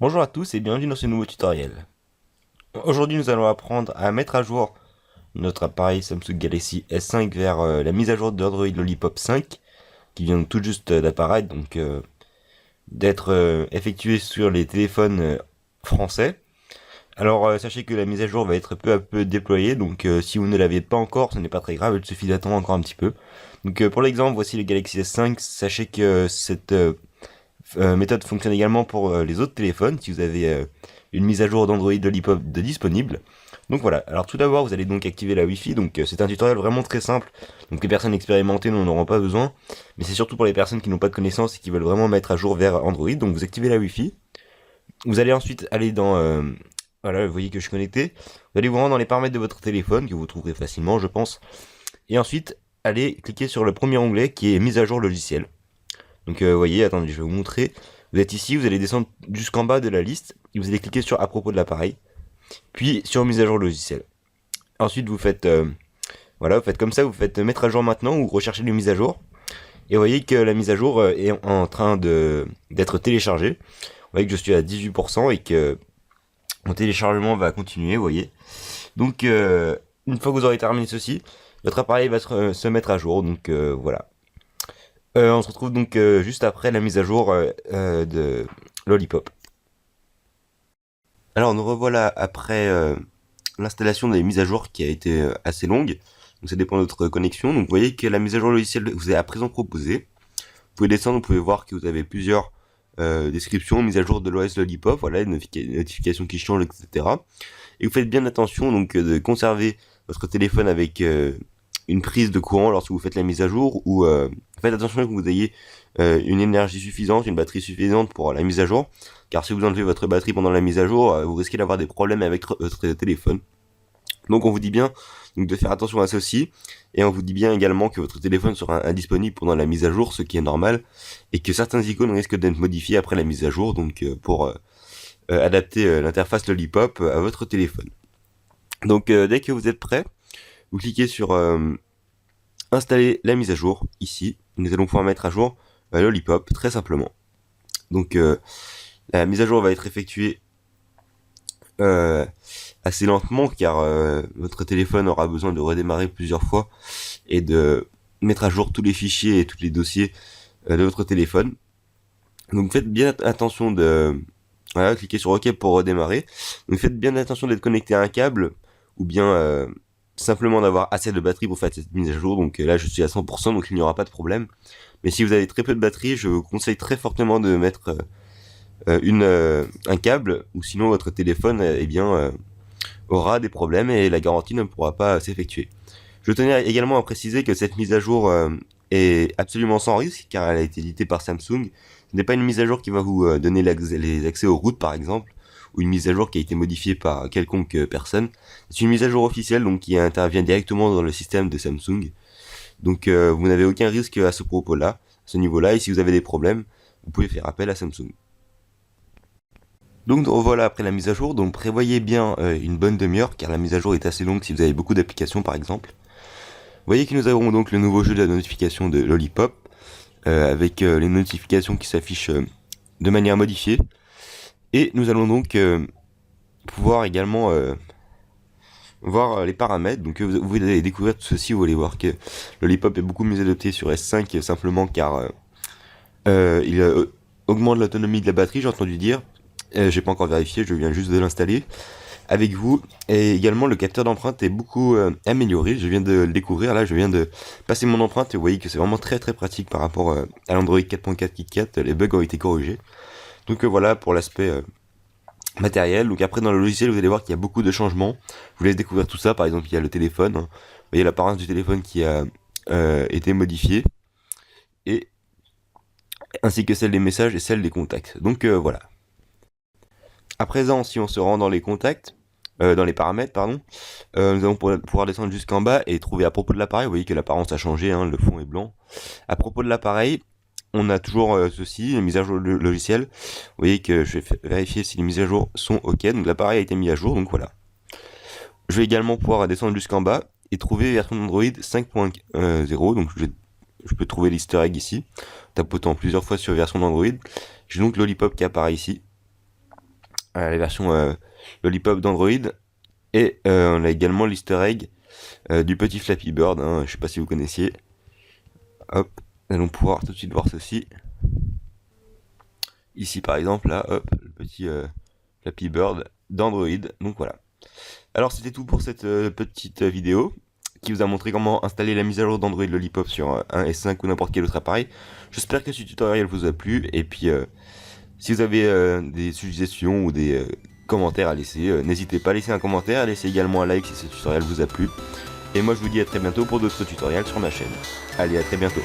Bonjour à tous et bienvenue dans ce nouveau tutoriel. Aujourd'hui nous allons apprendre à mettre à jour notre appareil Samsung Galaxy S5 vers la mise à jour d'Android Lollipop 5 qui vient tout juste d'apparaître, donc d'être effectuée sur les téléphones français. Alors sachez que la mise à jour va être peu à peu déployée, donc si vous ne l'avez pas encore, ce n'est pas très grave, il suffit d'attendre encore un petit peu. Donc pour l'exemple, voici le Galaxy S5, sachez que cette méthode fonctionne également pour les autres téléphones, si vous avez une mise à jour d'Android Lollipop de disponible. Donc voilà, alors tout d'abord vous allez donc activer la Wi-Fi, donc c'est un tutoriel vraiment très simple, donc les personnes expérimentées n'en auront pas besoin, mais c'est surtout pour les personnes qui n'ont pas de connaissances et qui veulent vraiment mettre à jour vers Android, donc vous activez la Wi-Fi. Vous allez ensuite aller dans... voilà, vous voyez que je suis connecté. Vous allez vous rendre dans les paramètres de votre téléphone, que vous trouverez facilement je pense, et ensuite allez cliquer sur le premier onglet qui est mise à jour logiciel. Donc vous voyez, attendez, je vais vous montrer. Vous êtes ici, vous allez descendre jusqu'en bas de la liste, et vous allez cliquer sur à propos de l'appareil, puis sur mise à jour logiciel. Ensuite vous faites, voilà, vous faites comme ça, vous faites mettre à jour maintenant, ou rechercher les mises à jour, et vous voyez que la mise à jour est en train d'être téléchargée. Vous voyez que je suis à 18% et que mon téléchargement va continuer, vous voyez. Donc une fois que vous aurez terminé ceci, votre appareil va se mettre à jour, donc voilà. On se retrouve donc juste après la mise à jour de Lollipop. Alors nous revoilà après l'installation des mises à jour qui a été assez longue. Donc ça dépend de votre connexion. Donc vous voyez que la mise à jour logicielle vous est à présent proposée. Vous pouvez descendre, vous pouvez voir que vous avez plusieurs descriptions, mise à jour de l'OS Lollipop, voilà, une notification qui change, etc. Et vous faites bien attention donc de conserver votre téléphone avec une prise de courant lorsque vous faites la mise à jour, ou faites attention que vous ayez une énergie suffisante, une batterie suffisante pour la mise à jour, car si vous enlevez votre batterie pendant la mise à jour, vous risquez d'avoir des problèmes avec votre téléphone. Donc on vous dit bien donc de faire attention à ceci, et on vous dit bien également que votre téléphone sera indisponible pendant la mise à jour, ce qui est normal, et que certaines icônes risquent d'être modifiées après la mise à jour, donc pour adapter l'interface Lollipop à votre téléphone. Donc dès que vous êtes prêt, vous cliquez sur installer la mise à jour, ici. Nous allons pouvoir mettre à jour Lollipop, très simplement. Donc la mise à jour va être effectuée assez lentement, car votre téléphone aura besoin de redémarrer plusieurs fois et de mettre à jour tous les fichiers et tous les dossiers de votre téléphone. Donc faites bien attention de... Voilà, cliquez sur OK pour redémarrer. Donc faites bien attention d'être connecté à un câble, ou bien simplement d'avoir assez de batterie pour faire cette mise à jour. Donc là je suis à 100%, donc il n'y aura pas de problème. Mais si vous avez très peu de batterie, je vous conseille très fortement de mettre un câble, ou sinon votre téléphone eh bien, aura des problèmes et la garantie ne pourra pas s'effectuer. Je tenais également à préciser que cette mise à jour est absolument sans risque, car elle a été éditée par Samsung. Ce n'est pas une mise à jour qui va vous donner les accès aux routes par exemple, ou une mise à jour qui a été modifiée par quelconque personne. C'est une mise à jour officielle, donc qui intervient directement dans le système de Samsung. Donc vous n'avez aucun risque à ce propos-là, à ce niveau-là, et si vous avez des problèmes, vous pouvez faire appel à Samsung. Donc voilà après la mise à jour, donc prévoyez bien une bonne demi-heure, car la mise à jour est assez longue si vous avez beaucoup d'applications par exemple. Vous voyez que nous avons donc le nouveau jeu de la notification de Lollipop, avec les notifications qui s'affichent de manière modifiée. Et nous allons donc pouvoir également voir les paramètres. Donc vous allez découvrir tout ceci, vous allez voir que Lollipop est beaucoup mieux adapté sur S5, simplement car il augmente l'autonomie de la batterie, j'ai entendu dire. J'ai pas encore vérifié, je viens juste de l'installer avec vous. Et également le capteur d'empreinte est beaucoup amélioré, je viens de le découvrir, là je viens de passer mon empreinte et vous voyez que c'est vraiment très très pratique par rapport à l'Android 4.4 KitKat, les bugs ont été corrigés. Donc voilà pour l'aspect matériel. Donc après dans le logiciel vous allez voir qu'il y a beaucoup de changements, je vous laisse découvrir tout ça. Par exemple il y a le téléphone, hein. Vous voyez l'apparence du téléphone qui a été modifiée, et ainsi que celle des messages et celle des contacts. Donc voilà. À présent, si on se rend dans les contacts, dans les paramètres, pardon, nous allons pouvoir descendre jusqu'en bas et trouver à propos de l'appareil. Vous voyez que l'apparence a changé, hein, le fond est blanc. À propos de l'appareil, on a toujours ceci, les mises à jour logiciel. Vous voyez que je vais vérifier si les mises à jour sont OK. Donc l'appareil a été mis à jour, donc voilà. Je vais également pouvoir descendre jusqu'en bas et trouver version d'Android 5.0. Donc je peux trouver l'easter egg ici, tapotant plusieurs fois sur version d'Android. J'ai donc Lollipop qui apparaît ici. la version Lollipop d'Android. Et on a également l'easter egg du petit Flappy Bird, hein, je sais pas si vous connaissiez. Hop, nous allons pouvoir tout de suite voir ceci. Ici par exemple, là, hop, le petit Flappy Bird d'Android. Donc voilà. Alors c'était tout pour cette petite vidéo qui vous a montré comment installer la mise à jour d'Android Lollipop sur un S5 ou n'importe quel autre appareil. J'espère que ce tutoriel vous a plu, et puis si vous avez des suggestions ou des commentaires à laisser, n'hésitez pas à laisser un commentaire, à laisser également un like si ce tutoriel vous a plu. Et moi je vous dis à très bientôt pour d'autres tutoriels sur ma chaîne. Allez, à très bientôt.